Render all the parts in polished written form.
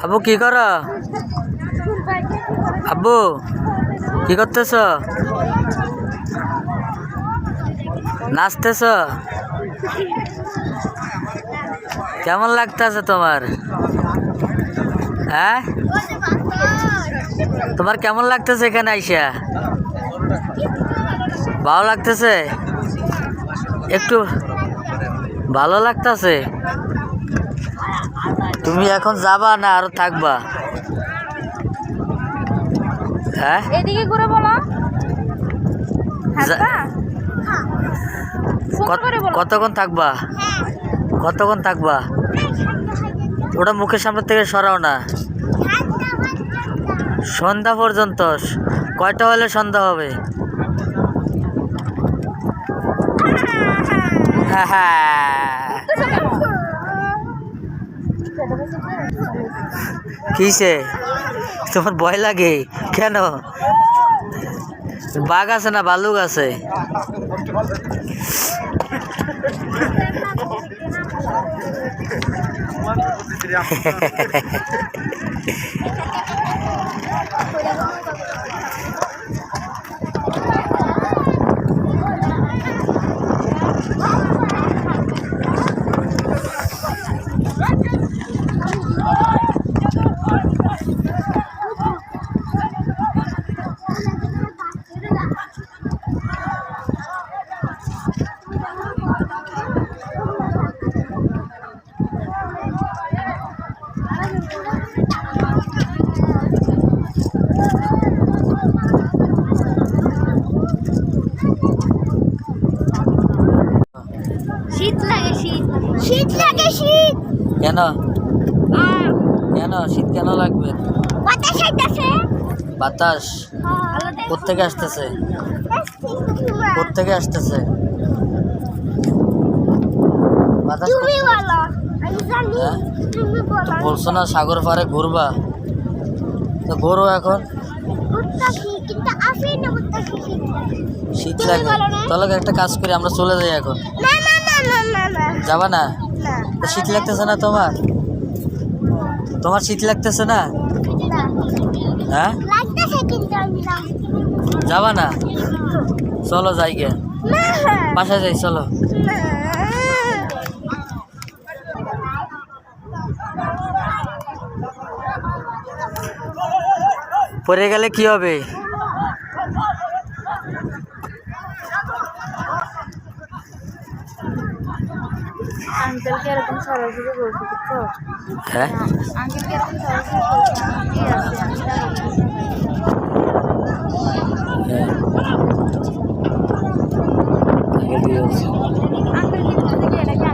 আব্বু কি করো? আব্বু কি করতেছ? নাচতেছ? কেমন লাগতেছে তোমার? হ্যাঁ, তোমার কেমন লাগতেছে এখানে আইসা? ভালো লাগতেছে? একটু ভালো লাগতেছে? তুমি এখন যাবা না আরো থাকবা? হ্যাঁ, এদিকে ঘুরে বলো। কতক্ষণ থাকবা? কতক্ষণ থাকবা? ওটা মুখের সামনে থেকে সরাও না। সন্ধ্যা পর্যন্ত? কয়টা হলে সন্ধ্যা হবে? কিসে তোমার ভয় লাগে কেন? বাঘ আছে না ভালুক আছে? শীত লাগে, শীত শীত লাগে, শীত কেন? কেন শীত কেন লাগবে? বাতাস আইতাছে। বাতাস কোত্থেকে আসতেছে? কোত্থেকে আসতেছে বাতাস? তুমি বলো, আমি জানি। তুমি বলো। বলছো না সাগর পাড়ে ঘুরবা, তো ঘুরো এখন। উত্তাসী কিন্তু আসেই না, উত্তাসী শীত লাগে। শীত লাগে তাহলে একটা কাজ করি, আমরা চলে যাই এখন। না না না না না না যাবা না? না। তো শীত লাগতেছে না তোমার? তোমার শীত লাগতেছে না? হ্যাঁ, লাগতেছে কিন্তু আমি যাবা না? চলো যাই গে, না বাসায় যাই চলো। না। পড়ে গেলে কি হবে? আঙ্কেলকে এরকম সরাসরি বলতে তো। হ্যাঁ, আঙ্কেলকে এরকম সরাসরি বলতে কি আছে? আঙ্কেল কিন্তু থেকে এটাকে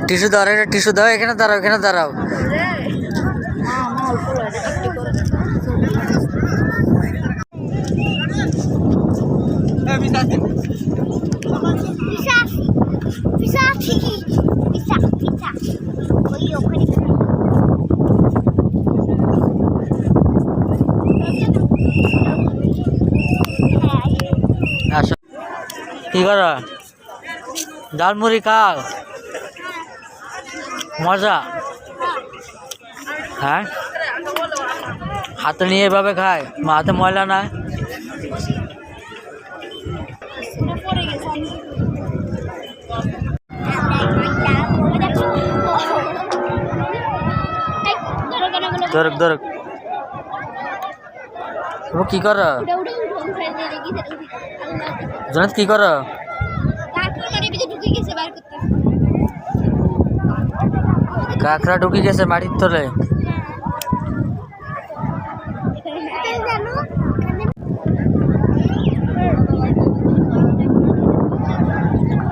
টিস্যু দাও, একটা টিস্যু দাও, এখানে দাঁড়াও, এখানে দাঁড়াও। আসো, কি করো? ডালমুড়ি খাও, মজা। হ্যাঁ, হাতে নিয়ে এভাবে খায়, হাতে ময়লা না? ধরক ধরক, তুমি কি করো? জনাত কি করো? কাঁকড়া ঢুকে গেছে মাটির তলে।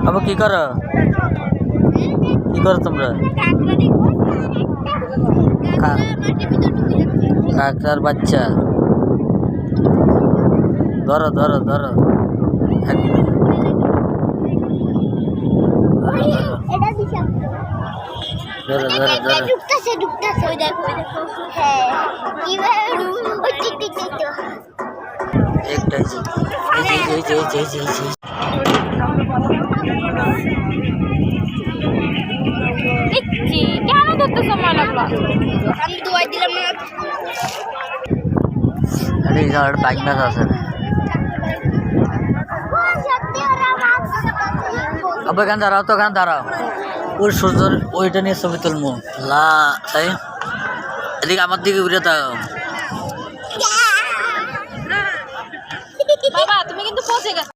আবার কি করো তোমরা? কাকড়ার বাচ্চা ধরো ধরো ধরো থাকবে। এটা দিশা ধরো ধরো ধরো ঢুকতেছে ওই দেখো হ্যাঁ কিভাবে উঠতে দিতে তো একটা কেন ধরতে সময় লাগলো? আমি দোয়াই দিলাম না বাইক ম্যাচ আছে। সত্যি ওরা মাছ আবার এখানে দাঁড়াও তো, এখানে দাঁড়াও। ওই সূর্য ওইটা নিয়ে ছবি তুলবো তাই এদিকে আমার দিকে ঘুরে তাও। বাবা তুমি কিন্তু পৌঁছে গেছো।